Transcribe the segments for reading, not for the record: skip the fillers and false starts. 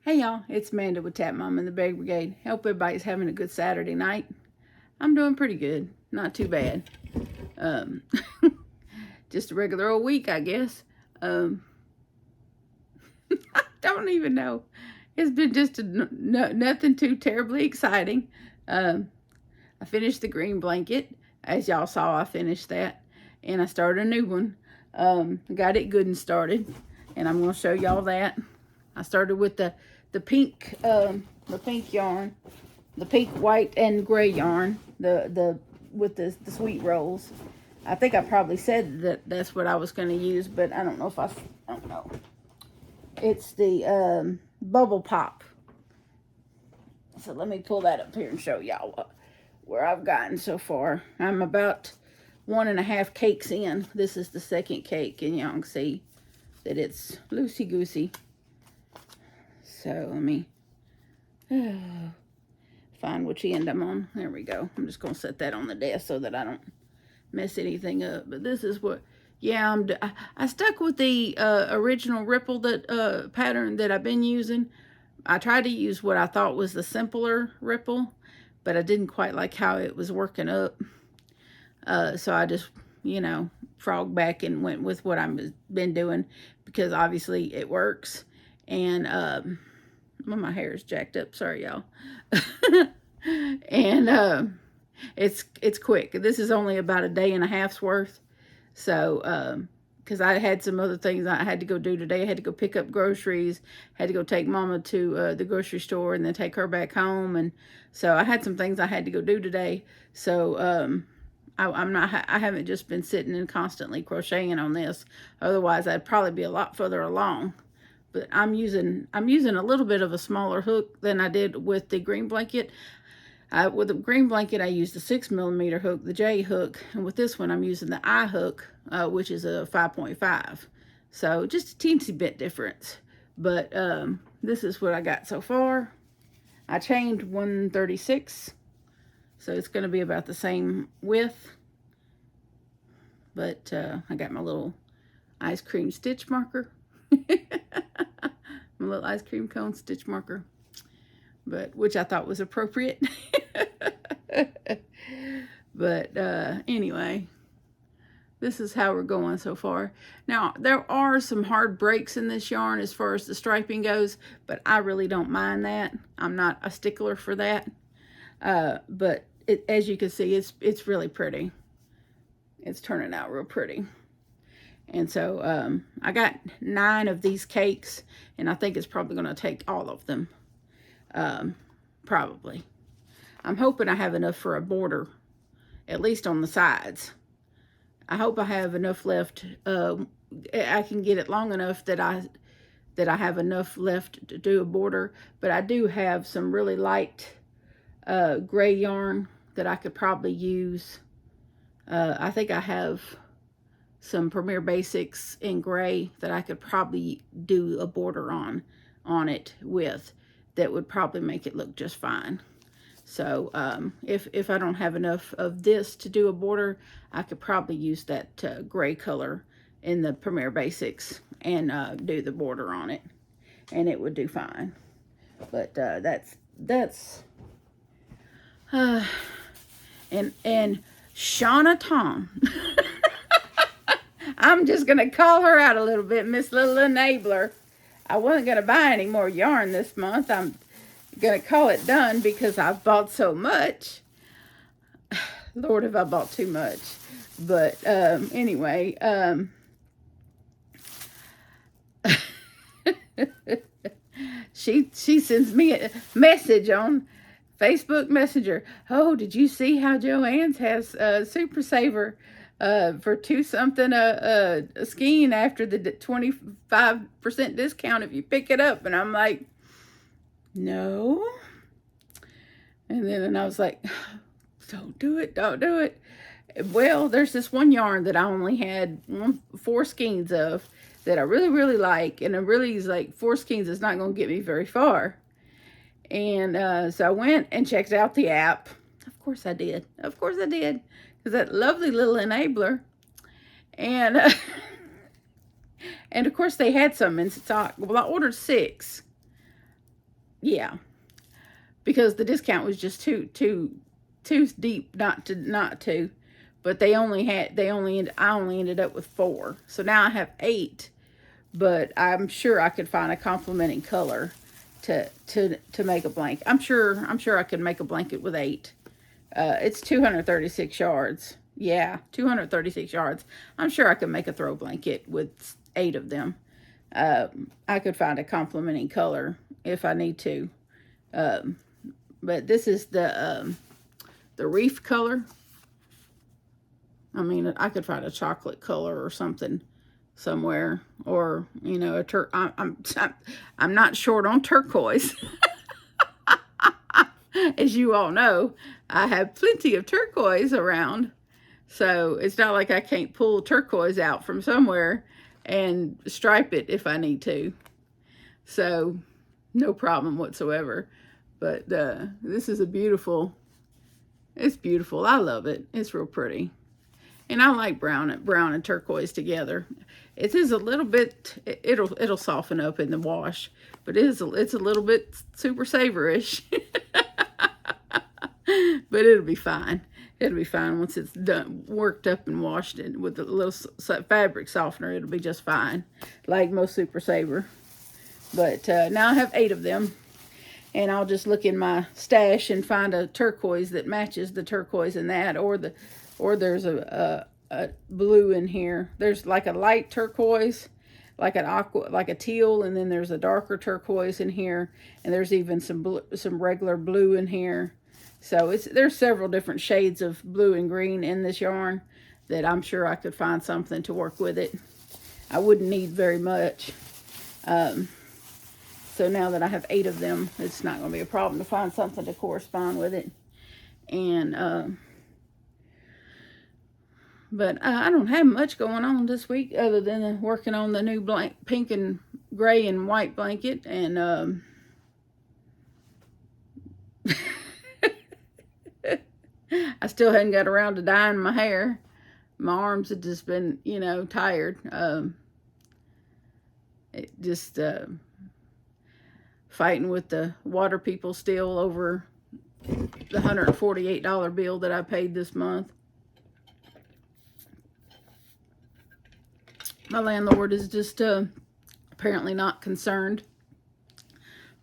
Hey y'all, it's Amanda with Tap Mom and the Bag Brigade. Hope everybody's having a good Saturday night. I'm doing pretty good, not too bad. Um, just a regular old week, I guess. I don't even know. It's been just nothing too terribly exciting. I finished the green blanket, as y'all saw. I finished that, and I started a new one. Got it good and started, and I'm going to show y'all that. I started with the pink yarn, the pink, white, and gray yarn, with the sweet rolls. I think I probably said that that's what I was going to use, but I don't know if I don't know. It's the bubble pop. So let me pull that up here and show y'all where I've gotten so far. I'm about 1.5 cakes in. This is the second cake, and y'all can see that it's loosey-goosey. So let me find which end I'm on. There we go. I'm just going to set that on the desk so that I don't mess anything up. But this is what, yeah, I stuck with the original ripple pattern that I've been using. I tried to use what I thought was the simpler ripple, but I didn't quite like how it was working up. So I just, frogged back and went with what I've been doing, because obviously it works. And well, my hair is jacked up, sorry y'all. And it's quick. This is only about 1.5 days worth. So because I had some other things I had to go do today. I had to go pick up groceries, had to go take Mama to the grocery store, and then take her back home. And so I had some things I had to go do today. So I haven't just been sitting and constantly crocheting on this. Otherwise I'd probably be a lot further along. But I'm using a little bit of a smaller hook than I did with the green blanket. With the green blanket, I used the 6mm hook, the J hook, and with this one, I'm using the I hook, which is a 5.5. So just a teensy bit difference. But this is what I got so far. I chained 136, so it's going to be about the same width. But I got my little ice cream stitch marker. My little ice cream cone stitch marker, but which I thought was appropriate. But anyway, this is how we're going so far. Now, there are some hard breaks in this yarn as far as the striping goes, but I really don't mind that. I'm not a stickler for that. But as you can see, it's really pretty. It's turning out real pretty. And so I got 9 of these cakes, and I think it's probably going to take all of them. Probably. I'm hoping I have enough for a border, at least on the sides. I hope I have enough left. I can get it long enough that I have enough left to do a border. But I do have some really light gray yarn that I could probably use. I think I have some Premier Basics in gray that I could probably do a border on it with, that would probably make it look just fine. So if I don't have enough of this to do a border, I could probably use that gray color in the Premier Basics and do the border on it, and it would do fine. But that's and Shauna Tom. I'm just going to call her out a little bit, Miss Little Enabler. I wasn't going to buy any more yarn this month. I'm going to call it done because I've bought so much. Lord, have I bought too much. But anyway, she sends me a message on Facebook Messenger. Oh, did you see how Joann's has Super Saver for 2-something a skein after the 25% discount if you pick it up? And I'm like, no. And then I was like, don't do it. Well, there's this one yarn that I only had 4 skeins of that I really, really like. And it really is like 4 skeins is not going to get me very far. And so I went and checked out the app. Of course I did. Because that lovely little enabler. And and of course they had some in stock. Well, I ordered 6. yeah, because the discount was just too deep not to. But I only ended up with 4. So now I have 8, but I'm sure I could find a complementing color to make a blanket. I'm sure I could make a blanket with 8. It's 236 yards. Yeah, 236 yards. I'm sure I could make a throw blanket with 8 of them. I could find a complementing color if I need to. Um, but this is the reef color. I mean, I could find a chocolate color or something somewhere, or I'm not short on turquoise. As you all know, I have plenty of turquoise around, so it's not like I can't pull turquoise out from somewhere and stripe it if I need to. So no problem whatsoever. But this is it's beautiful. I love it. It's real pretty. And I like brown and turquoise together. It is a little bit, it'll soften up in the wash, but it's a little bit super savorish. But it'll be fine. It'll be fine once it's done, worked up and washed it with a little fabric softener. It'll be just fine, like most Super Saver. But now I have 8 of them, and I'll just look in my stash and find a turquoise that matches the turquoise in that, or there's a blue in here. There's like a light turquoise, like an aqua, like a teal, and then there's a darker turquoise in here, and there's even some regular blue in here. So there's several different shades of blue and green in this yarn that I'm sure I could find something to work with it. I wouldn't need very much. So now that I have 8 of them, it's not going to be a problem to find something to correspond with it. And but I don't have much going on this week other than working on the new pink and gray and white blanket. And I still hadn't got around to dyeing my hair. My arms had just been, tired. It just fighting with the water people still over the $148 bill that I paid this month. My landlord is just apparently not concerned,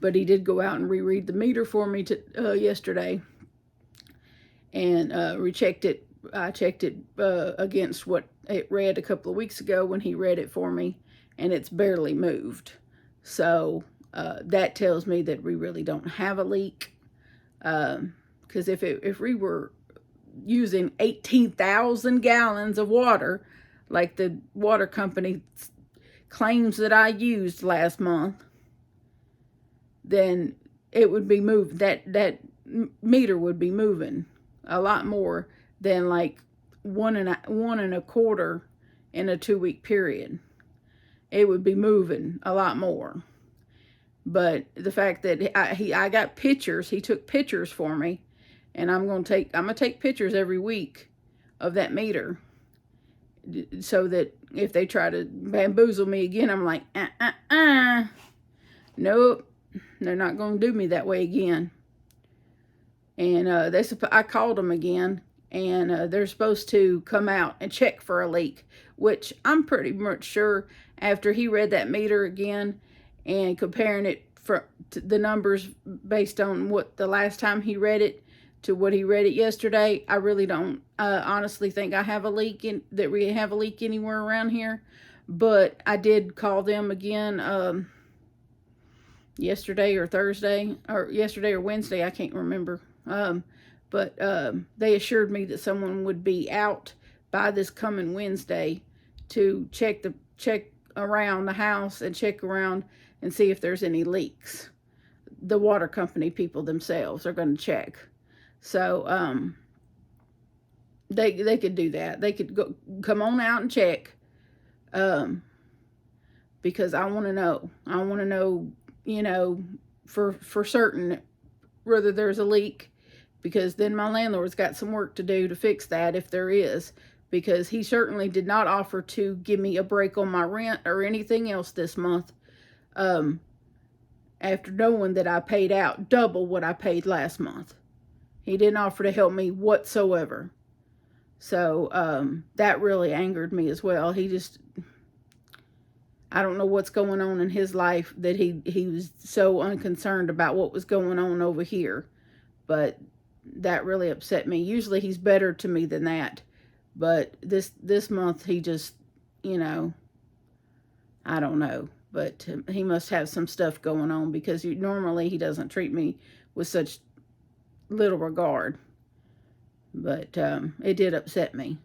but he did go out and reread the meter for me yesterday, and rechecked it. I checked it against what it read a couple of weeks ago when he read it for me, and it's barely moved. So that tells me that we really don't have a leak. Because if we were using 18,000 gallons of water, like the water company claims that I used last month, then it would be moved. That meter would be moving a lot more than like one and a quarter in a 2-week period. It would be moving a lot more. But the fact that I got pictures, he took pictures for me, and I'm gonna take pictures every week of that meter, so that if they try to bamboozle me again, I'm like, nope, they're not gonna do me that way again. And I called them again, and they're supposed to come out and check for a leak, which I'm pretty much sure after he read that meter again and comparing it for the numbers based on what the last time he read it to what he read it yesterday, I really don't honestly think I have a leak that we have a leak anywhere around here. But I did call them again yesterday or Wednesday, I can't remember. But they assured me that someone would be out by this coming Wednesday to check around the house and check around and see if there's any leaks. The water company people themselves are going to check. So they could do that. They could come on out and check, because I want to know. I want to know, for certain whether there's a leak, because then my landlord's got some work to do to fix that if there is, because he certainly did not offer to give me a break on my rent or anything else this month. after knowing that I paid out double what I paid last month. He didn't offer to help me whatsoever. So that really angered me as well. He just, I don't know what's going on in his life that he was so unconcerned about what was going on over here. But that really upset me. Usually he's better to me than that. But this month he just, you know, I don't know. But he must have some stuff going on, because normally he doesn't treat me with such little regard. But it did upset me,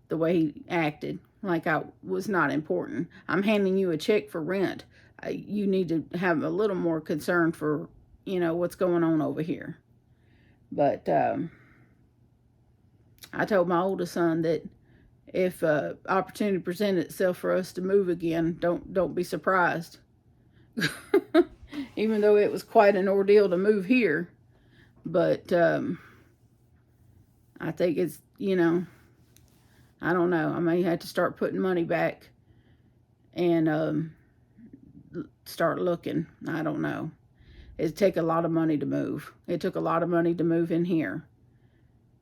the way he acted, like I was not important. I'm handing you a check for rent. You need to have a little more concern for, you know, what's going on over here. But I told my oldest son that if opportunity presented itself for us to move again, don't be surprised. Even though it was quite an ordeal to move here. But I think it's, you know, I don't know. I may have to start putting money back and start looking. I don't know. It'd take a lot of money to move. It took a lot of money to move in here.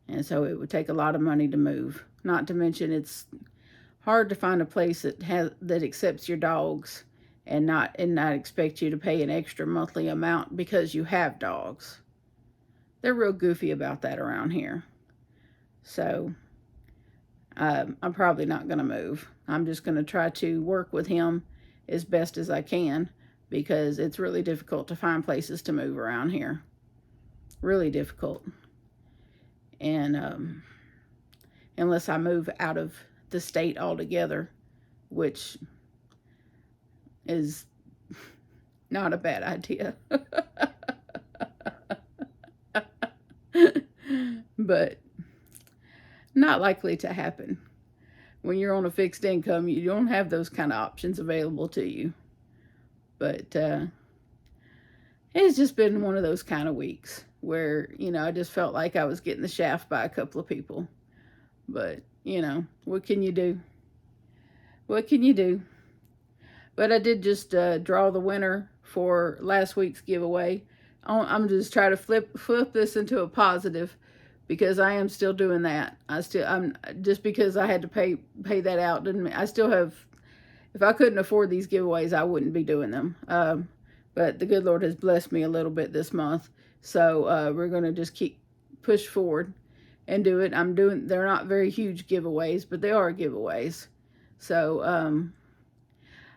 And so it would take a lot of money to move. Not to mention it's hard to find a place that accepts your dogs and not expect you to pay an extra monthly amount because you have dogs. They're real goofy about that around here. So I'm probably not going to move. I'm just going to try to work with him as best as I can, because it's really difficult to find places to move around here. Really difficult. And unless I move out of the state altogether, which is not a bad idea. But not likely to happen. When you're on a fixed income, you don't have those kind of options available to you. But it's just been one of those kind of weeks where, you know, I just felt like I was getting the shaft by a couple of people. But, you know, what can you do? What can you do? But I did just draw the winner for last week's giveaway. I'm just trying to flip this into a positive, because I am still doing that. I'm just because I had to pay that out didn't mean I still have. If I couldn't afford these giveaways, I wouldn't be doing them. But the good Lord has blessed me a little bit this month, so we're gonna just keep push forward and do it. They're not very huge giveaways, but they are giveaways. So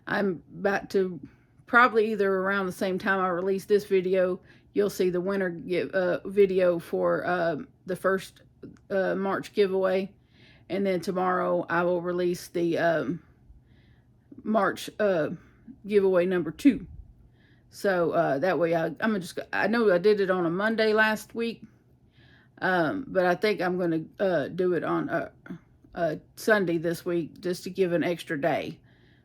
I'm about to, probably either around the same time I release this video, you'll see the winner video for the first March giveaway. And then tomorrow I will release the March giveaway number 2. So that way I know I did it on a Monday last week. But I think I'm going to do it on a Sunday this week, just to give an extra day.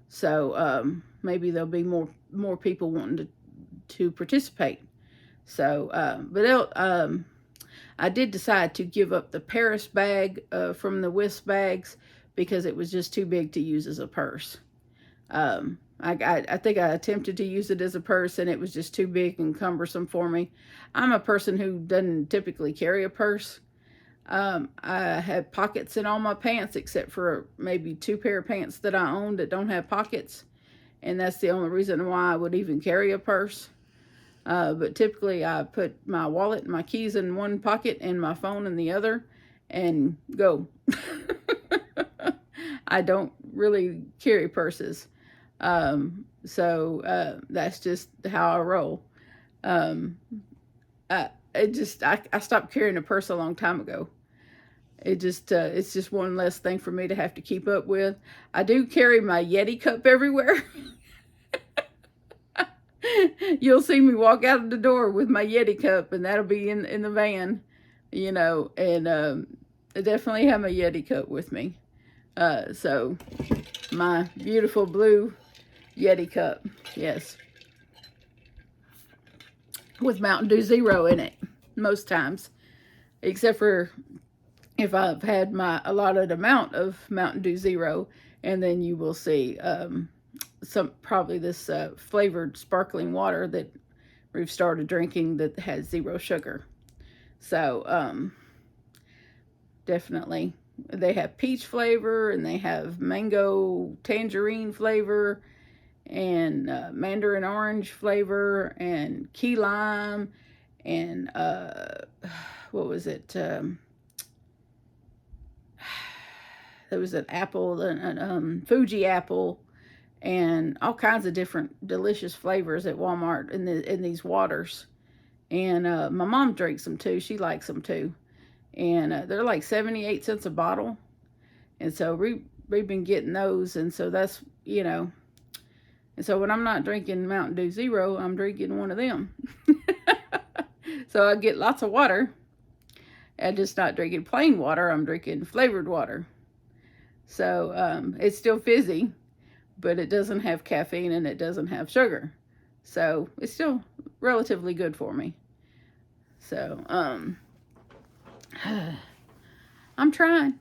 So maybe there'll be more people wanting to participate. So, I did decide to give up the Paris bag from the Wisp bags, because it was just too big to use as a purse. I think I attempted to use it as a purse, and it was just too big and cumbersome for me. I'm a person who doesn't typically carry a purse. I have pockets in all my pants, except for maybe 2 pair of pants that I own that don't have pockets. And that's the only reason why I would even carry a purse. But typically I put my wallet and my keys in one pocket and my phone in the other and go. I don't really carry purses. So that's just how I roll. I stopped carrying a purse a long time ago. It's just one less thing for me to have to keep up with. I do carry my Yeti cup everywhere. You'll see me walk out of the door with my Yeti cup, and that'll be in the van, you know, and I definitely have my Yeti cup with me. So my beautiful blue Yeti cup, yes, with Mountain Dew Zero in it most times, except for if I've had my allotted amount of Mountain Dew Zero, and then you will see probably this flavored sparkling water that we've started drinking that has 0 sugar. So definitely, they have peach flavor, and they have mango tangerine flavor, and mandarin orange flavor, and key lime, and what was it? There was an apple, Fuji apple, and all kinds of different delicious flavors at Walmart in these waters. And my mom drinks them too. She likes them too. And they're like 78 cents a bottle. And so we've been getting those. And so that's, and so when I'm not drinking Mountain Dew Zero, I'm drinking one of them. So I get lots of water. I'm just not drinking plain water. I'm drinking flavored water. So it's still fizzy, but it doesn't have caffeine and it doesn't have sugar. So it's still relatively good for me. So I'm trying.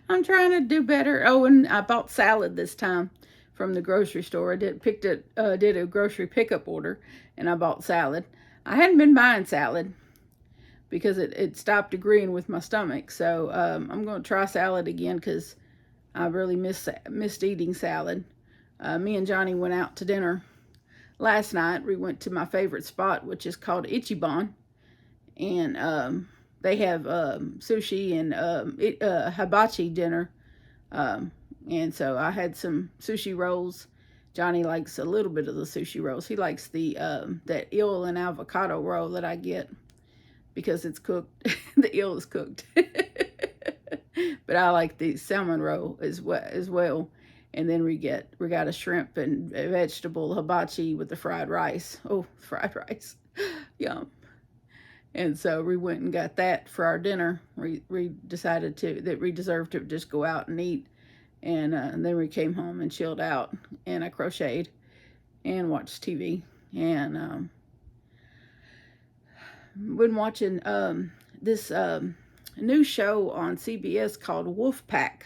I'm trying to do better. Oh, and I bought salad this time from the grocery store. I did a grocery pickup order, and I bought salad. I hadn't been buying salad because it stopped agreeing with my stomach. So I'm going to try salad again because I really missed eating salad. Me and Johnny went out to dinner last night. We went to my favorite spot, which is called Ichiban, and they have sushi and hibachi dinner. And so I had some sushi rolls. Johnny likes a little bit of the sushi rolls. He likes the that eel and avocado roll that I get because it's cooked. The eel is cooked. But I like the salmon roll as well. And then we got a shrimp and a vegetable hibachi with the fried rice. Oh, fried rice. Yum. And so we went and got that for our dinner. We decided that we deserved to just go out and eat. And then we came home and chilled out. And I crocheted and watched TV. And been watching this new show on CBS called Wolfpack.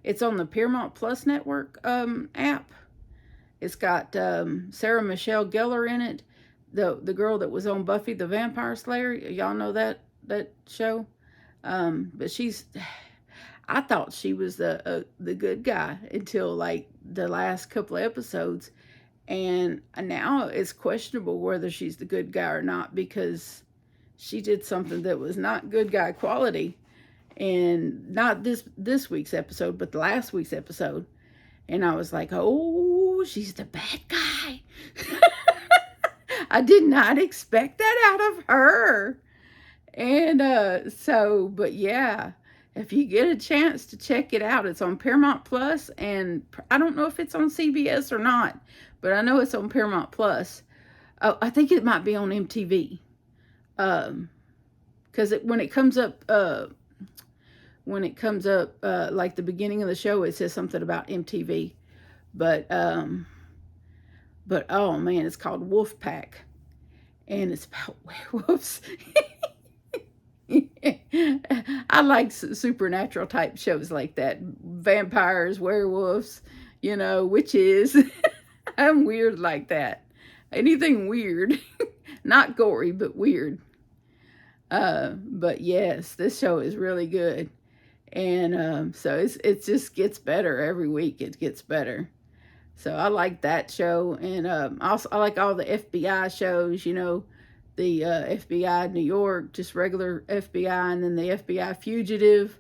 It's on the Paramount Plus network app. It's got Sarah Michelle Gellar in it, the girl that was on Buffy the Vampire Slayer. Y'all know that show? But I thought she was the good guy until like the last couple of episodes. And now it's questionable whether she's the good guy or not, because she did something that was not good guy quality. And not this week's episode, but the last week's episode. And I was like, oh, she's the bad guy. I did not expect that out of her. And but yeah, if you get a chance to check it out, it's on Paramount Plus, and I don't know if it's on CBS or not, but I know it's on Paramount Plus. Oh, I think it might be on MTV. Because when it comes up, like the beginning of the show, it says something about MTV. But oh man, it's called Wolfpack, and it's about werewolves. I like supernatural type shows like that. Vampires, werewolves, witches. I'm weird like that. Anything weird. Not gory, but weird. But yes, this show is really good. And so it just gets better every week. It gets better. So I like that show. And also I like all the FBI shows, the FBI New York, just regular FBI, and then the FBI Fugitive.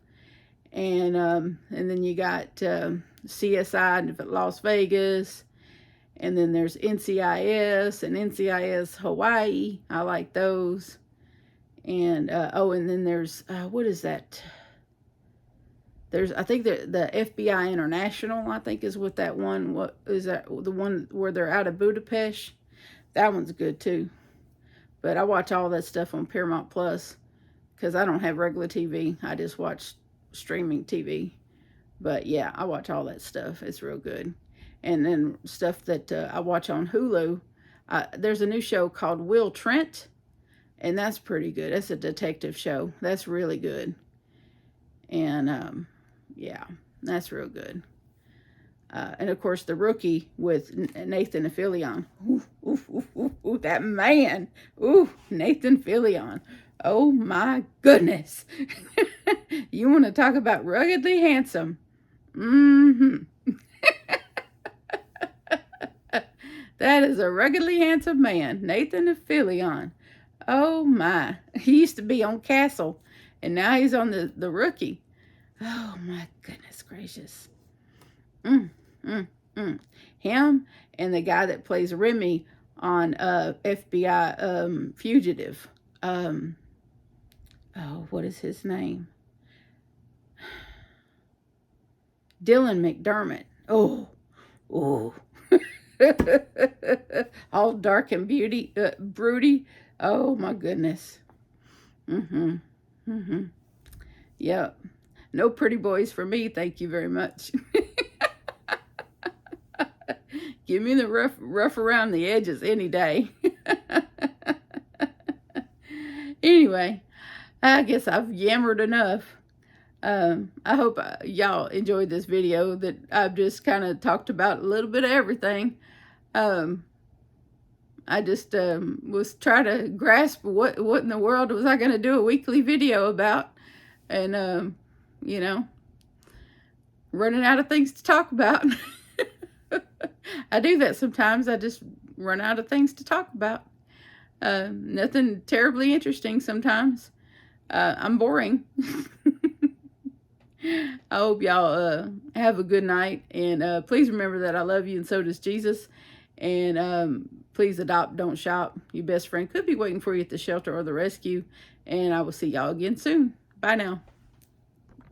And then you got CSI Las Vegas. And then there's NCIS and NCIS Hawaii. I like those. And and then there's what is that? I think the FBI International, I think, is what that one. What is that? The one where they're out of Budapest. That one's good too. But I watch all that stuff on Paramount Plus because I don't have regular TV. I just watch streaming TV. But yeah, I watch all that stuff. It's real good. And then stuff that I watch on Hulu. There's a new show called Will Trent. And that's pretty good. That's a detective show. That's really good. And, yeah, that's real good. And of course, the rookie with Nathan Fillion. Ooh, ooh, ooh, ooh, ooh, that man. Ooh, Nathan Fillion. Oh my goodness. You want to talk about ruggedly handsome? Mm-hmm. That is a ruggedly handsome man, Nathan Fillion. Oh my. He used to be on Castle, and now he's on the rookie. Oh my goodness gracious. Mm, mm, mm. Him and the guy that plays Remy on FBI Fugitive. Oh, what is his name? Dylan McDermott. Oh, oh. All dark and broody. Oh my goodness. Mm-hmm. Mm-hmm. Yep. No pretty boys for me, thank you very much. Give me the rough around the edges any day. Anyway, I guess I've yammered enough. I hope y'all enjoyed this video that I've just kind of talked about a little bit of everything. I just was trying to grasp what in the world was I going to do a weekly video about. And, you know, running out of things to talk about. I do that sometimes. I just run out of things to talk about. Nothing terribly interesting sometimes. I'm boring. I hope y'all have a good night. And please remember that I love you and so does Jesus. And please adopt, don't shop. Your best friend could be waiting for you at the shelter or the rescue. And I will see y'all again soon. Bye now.